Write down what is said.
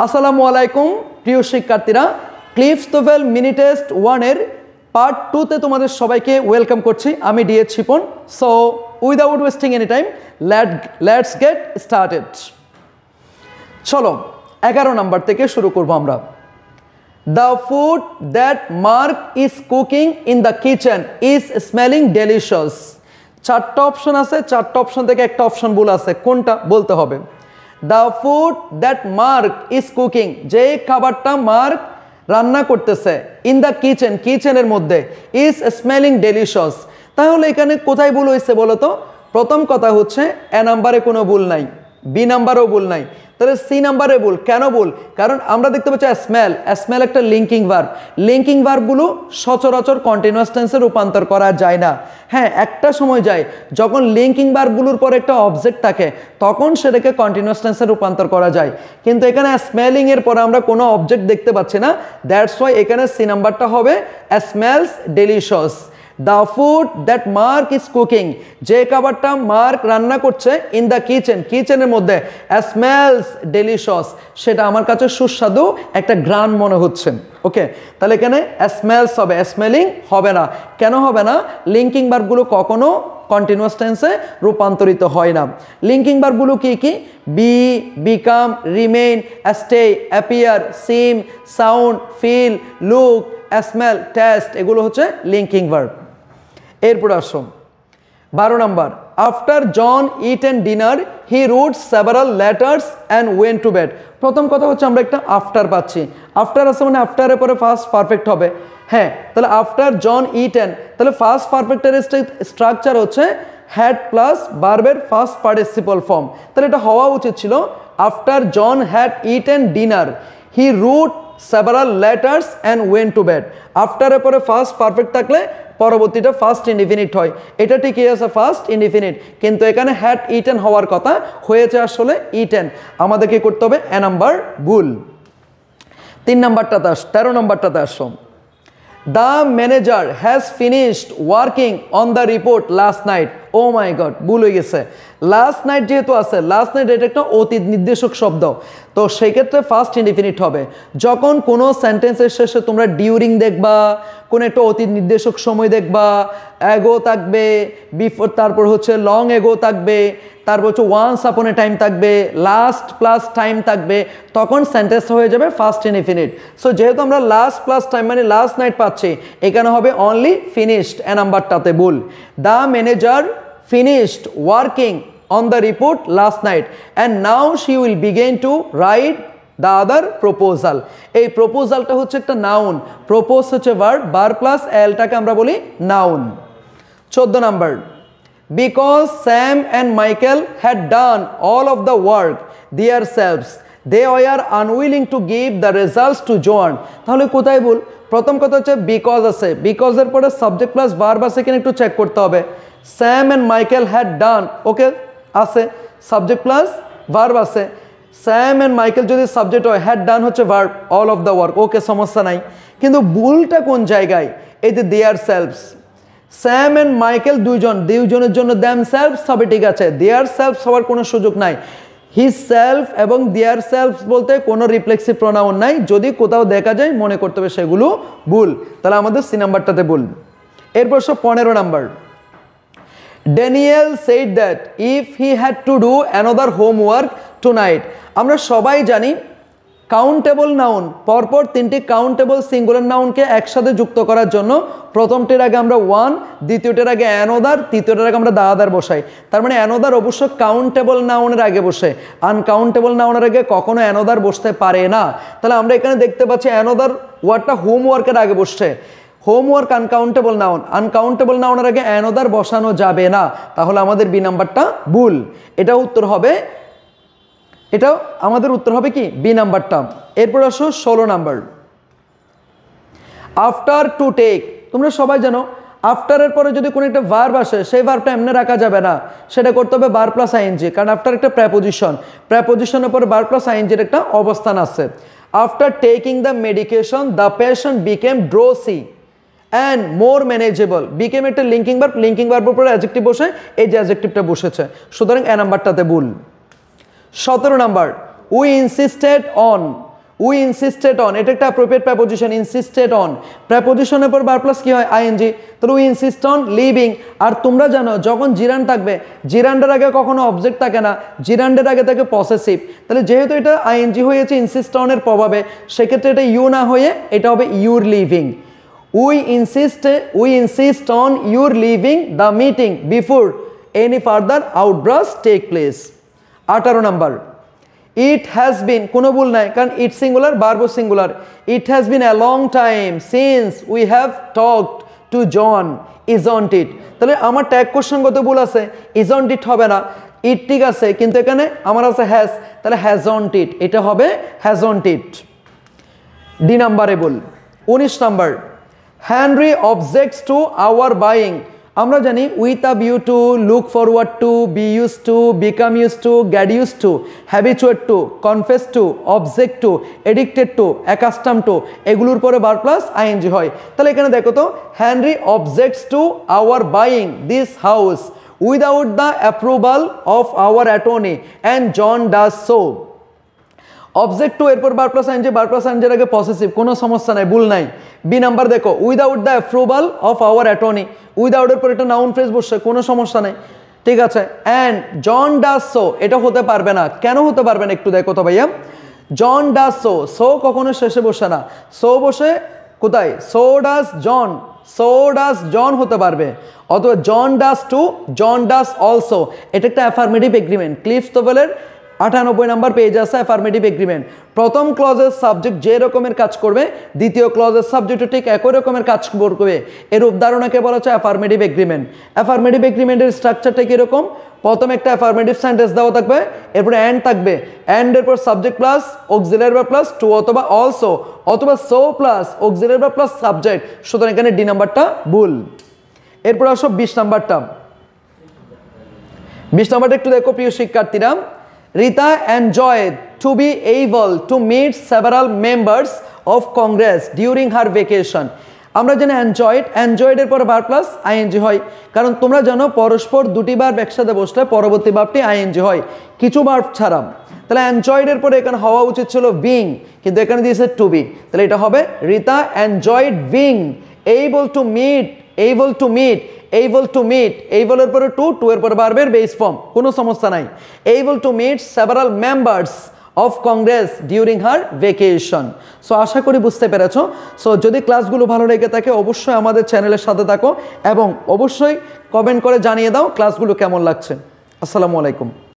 আসসালামু আলাইকুম প্রিয় শিক্ষার্থীরা, ক্লিফস তোফেল মিনি টেস্ট 1 এর পার্ট 2 তে তোমাদের সবাইকে ওয়েলকাম করছি। আমি DA Shipon. So without wasting any time let's get started. চলো 11 নাম্বার থেকে শুরু করব আমরা। The food that Mark is cooking in the kitchen is smelling delicious. চারটা অপশন আছে, চারটা অপশন থেকে একটা অপশন ভুল আছে, কোনটা বলতে হবে। The food that Mark is cooking, যে খাবারটা মার্ক রান্না করতেছে, in the kitchen, কিচেনের মধ্যে, is smelling delicious। তাহলে এখানে কোথায় ভুল হয়েছে বলো তো? প্রথম কথা হচ্ছে এ নাম্বারে কোনো ভুল নাই, বি নাম্বারেও ভুল নাই, তাহলে সি নাম্বারে ভুল। কেন ভুল? কারণ আমরা দেখতে পাচ্ছি স্মেল একটা লিঙ্কিং ভার্ব। লিঙ্কিং ভার্বগুলো সচরাচর কন্টিনিউয়াস টেন্সে রূপান্তর করা যায় না। হ্যাঁ, একটা সময় যায় যখন লিঙ্কিং ভার্বগুলোর পর একটা অবজেক্ট থাকে তখন সেটাকে কন্টিনিউয়াস টেন্সে রূপান্তর করা যায়, কিন্তু এখানে স্মেলিং এর পরে আমরা কোনো অবজেক্ট দেখতে পাচ্ছি না। দ্যাটস ওয়াই এখানে সি নাম্বারটা হবে smells delicious. The food that Mark is cooking, যে খাবারটা মার্ক রান্না করছে ইন দ্য কিচেন, কিচেনের মধ্যে, স্মেলস ডেলিশিয়াস, সেটা আমার কাছে সুস্বাদু একটা গ্রান মনে হচ্ছে। ওকে, তাহলে এখানে স্মেলস হবে, স্মেলিং হবে না। কেন হবে না? লিঙ্কিং ভার্বগুলো কখনো কন্টিনিউয়াস টেন্সে রূপান্তরিত হয় না। লিঙ্কিং ভার্বগুলো কি কি? Be, become, remain, stay, appear, seem, sound, feel, look, smell, taste, এগুলো হচ্ছে লিঙ্কিং ভার্ব। এরপর আসো 12 number. After John it and dinner he wrote several letters and went to bed. প্রথম কথা হচ্ছে আমরা একটা আফটার পাচ্ছি, আফটার আছে মানে আফটারের পরে ফার্স্ট পারফেক্ট হবে। হ্যাঁ, তাহলে আফটার জন ইট এন্ড, তাহলে ফার্স্ট পারফেক্টের স্ট্রাকচার হচ্ছে হ্যাড প্লাস ভার্বের ফার্স্ট পার্টিসিপল ফর্ম। তাহলে এটা হওয়া উচিত ছিল after John had it and dinner he wrote several letters and went to bed. আফটারের পরে ফার্স্ট পারফেক্ট থাকলে পরবর্তীটা ফার্স্ট ইনডিফিনিট হয়, এটা ঠিকই আছে ফার্স্ট ইনডিফিনিট, কিন্তু এখানে হ্যাড ইটেন হওয়ার কথা, হয়েছে আসলে ইটেন। আমাদেরকে করতে হবে এ নাম্বার ভুল। 3 নাম্বারটাতে 13 নাম্বারটাতে আসো। The manager has finished working on the report last night. Oh my God, ভুল হয়ে গেছে। লাস্ট নাইট যেহেতু আছে, লাস্ট নাইট এটা একটা অতীত নির্দেশক শব্দ, তো সেই ক্ষেত্রে ফার্স্ট ইনডিফিনিট হবে। যখন কোনো সেন্টেন্সের শেষে তোমরা ডিউরিং দেখবা, কোনো একটা অতীত নির্দেশক সময় দেখবা, এগো থাকবে, বিফোর, তারপর হচ্ছে লং এগো থাকবে, তারপর হচ্ছে ওয়ান্স আপন এ টাইম থাকবে, লাস্ট প্লাস টাইম থাকবে, তখন সেন্টেন্স হয়ে যাবে ফার্স্ট ইনডিফিনিট। সো যেহেতু আমরা লাস্ট প্লাস টাইম মানে লাস্ট নাইট পাচ্ছি, এখানে হবে অনলি ফিনিশড, এ নাম্বারটাতে ভুল। The manager finished working on the report last night and now she will begin to write the other proposal. এই প্রপোজালটা হচ্ছে একটা নাউন, প্রপোজ হচ্ছে ভার্ব, ভার্ব প্লাস এলটাকে আমরা বলি noun. 14 number. Because Sam and Michael had done all of the work themselves they were unwilling to give the results to Joan. তাহলে কোথায় ভুল? প্রথম কথা হচ্ছে বিকজ আছে, বিকজের পরে সাবজেক্ট প্লাস ভার্ব আছে কিনা একটু চেক করতে হবে। Sam and Michael had done, okay আছে, সাবজেক্ট প্লাস ভার্ব আছে। স্যাম অ্যান্ড মাইকেল যদি সাবজেক্ট হয়, হ্যাড ডান হচ্ছে verb, all of the work, okay সমস্যা নাই। কিন্তু ভুলটা কোন জায়গায়? এই যে their selves, Sam and Michael দুইজনের জন্য দ্যাম সেলভস হবে, ঠিক আছে, দেয়ার সেলভস হওয়ার কোনো সুযোগ নাই। হিজ সেলফ এবং দেয়ার সেলফ বলতে কোনো রিফ্লেক্সিভ প্রোনাউন নাই, যদি কোথাও দেখা যায় মনে করতে হবে সেগুলো ভুল, তাহলে আমাদের সি নাম্বারটাতে ভুল। এরপর 15 number. Daniel said that if he had to do another homework tonight. আমরা সবাই জানি কাউন্টেবল নাউন, পরপর 3টি কাউন্টেবল সিঙ্গুলার নাউনকে একসাথে যুক্ত করার জন্য প্রথমটির আগে আমরা ওয়ান, দ্বিতীয়টির আগে অ্যানোদার, তৃতীয়টির আগে আমরা দা আদার বসাই। তার মানে অ্যানোদার অবশ্য কাউন্টেবল নাউনের আগে বসে, আনকাউন্টেবল নাউনের আগে কখনো অ্যানোদার বসতে পারে না। তাহলে আমরা এখানে দেখতে পাচ্ছি অ্যানোদার ওয়ার্ডটা হোমওয়ার্কের আগে বসছে। হোমওয়ার্ক আনকাউন্টেবল নাউন, আনকাউন্টেবল নাউনের আগে অ্যানোদার বসানো যাবে না, তাহলে আমাদের বি নাম্বারটা ভুল। এটা উত্তর হবে, এটাও আমাদের উত্তর হবে কি? বি নাম্বারটা। এরপর আসো 16 নাম্বার। আফটার টু টেক, তোমরা সবাই জানো আফটারের পরে যদি কোনো একটা ভার্ব আসে, সেই ভার্বটা এমনি রাখা যাবে না, সেটা করতে হবে ভার্ব প্লাস আইএনজি, কারণ আফটার একটা প্রেপোজিশন, প্রেপোজিশনের পরে ভার্ব প্লাস আইএনজির একটা অবস্থান আছে। After taking the medication the patient became drowsy and more manageable. Became একটা লিঙ্কিং ভার্ব, লিঙ্কিং ভার্বের উপরে অ্যাডজেক্টিভ বসে, এই যে অ্যাডজেক্টিভটা বসেছে, সুতরাং এ নাম্বারটাতে ভুল। 17 number. We insisted on, we insisted on, এটা একটা অ্যাপ্রোপ্রিয়েট প্রেপোজিশন, ইনসিস্টেড অন, প্রেপোজিশনের পর ভার্ব প্লাস কি হয় আইএনজি, তাহলে উই ইনসিস্ট অন লিভিং। আর তোমরা জানো যখন জিরান্ড থাকবে, জিরান্ডের আগে কখনো অবজেক্ট থাকে না, জিরান্ডের আগে থাকে পসেসিভ, তাহলে যেহেতু এটা আইএনজি হয়েছে ইনসিস্ট অনের প্রভাবে, সেক্ষেত্রে এটা ইউ না হয়ে এটা হবে your leaving. We insist on your leaving the meeting before any further outburst take place. 18 number, it has been, কোনো ভুল নাই কারণ it singular verb singular. It has been a long time since we have talked to John, isn't it. তাহলে আমার tag কোশ্চেনগত ভুল আছে, isn't it হবে না, ইট ঠিক আছে, কিন্তু এখানে আমার আছে হ্যাজ, তাহলে হ্যাজন্ট ইট, এটা হবে হ্যাজন্ট ইট। ডি নাম্বারে ভুল। 19 number, Henry objects to our buying. আমরা জানি with a view to, look forward to, be use to, become use to, get use to, habituate to, confess to, object to, addicted to, accustom to, এগুলোর পরে verb plus ING হয়। তাহলে এখানে দেখো তো, Henry objects to our buying this house without the approval of our attorney and John does so. Object to এরপর verb plus I N G, verb plus আইএনজির আগে পসেসিভ, কোনো সমস্যা নাই, ভুল নাই। বি নাম্বার দেখো, without the approval of our attorney, উইদাউটের পর এটা নাউন ফ্রেজ বসছে, কোনো সমস্যা নেই, ঠিক আছে। অ্যান্ড জন ডাজ সো, এটা হতে পারবে না, কেন হতে পারবে না একটু দেখো তো ভাইয়া। জন ডাজ সো, সো কখনো শেষে বসে না, সো বসে কোথায়, so does John, so does John হতে পারবে, অথবা John does too, John does also, এটা একটা অ্যাফার্মেটিভ এগ্রিমেন্ট। ক্লিফটোভেলের 98 নাম্বার পেজ আছে অ্যাফার্মেটিভ এগ্রিমেন্ট। প্রথম ক্লজের সাবজেক্ট যে রকমের কাজ করবে, দ্বিতীয় ক্লজের সাবজেক্টও ঠিক একই রকমের কাজ করবে, এর উদাহরণকে বলা হচ্ছে অ্যাফার্মেটিভ এগ্রিমেন্ট। অ্যাফার্মেটিভ এগ্রিমেন্টের স্ট্রাকচারটা কীরকম, প্রথম একটা অ্যাফার্মেটিভ সেন্টেন্স দেওয়া থাকবে, এরপরে অ্যান্ড থাকবে, অ্যান্ডের পর subject plus auxiliary verb plus too, অথবা অলসো, অথবা so plus auxiliary verb plus subject. সুতরাং এখানে ডি নাম্বারটা ভুল। এরপর আসো 20 নাম্বারটা। 20 নাম্বারটা একটু দেখো প্রিয় শিক্ষার্থীরা। Rita enjoyed to be able to meet several members of Congress during her vacation. আমরা জানি এনজয়েড এর পর ভার্ব প্লাস আইএনজি হয়, কারণ তোমরা জানো পরস্পর দুটি ভার্ব একসাথে বসলে পরবর্তী ভার্বটি আইএনজি হয় কিছু ভার্ব ছাড়া। তাহলে এনজয়েড এর পরে এখানে হওয়া উচিত ছিল বিং, কিন্তু এখানে দিয়েছে টু বি, তাহলে এটা হবে Rita enjoyed being able to meet, able to meet, able to meet, able এর পরে টু, টু এর পরে ভার্বের বেস ফর্ম, কোনো সমস্যা নাই। able to meet several members of Congress during her vacation. So আশা করি বুঝতে পেরেছো। সো যদি ক্লাসগুলো ভালো লেগে থাকে অবশ্যই আমাদের চ্যানেলের সাথে থাকো এবং অবশ্যই কমেন্ট করে জানিয়ে দাও ক্লাসগুলো কেমন লাগছে। আসসালামু আলাইকুম।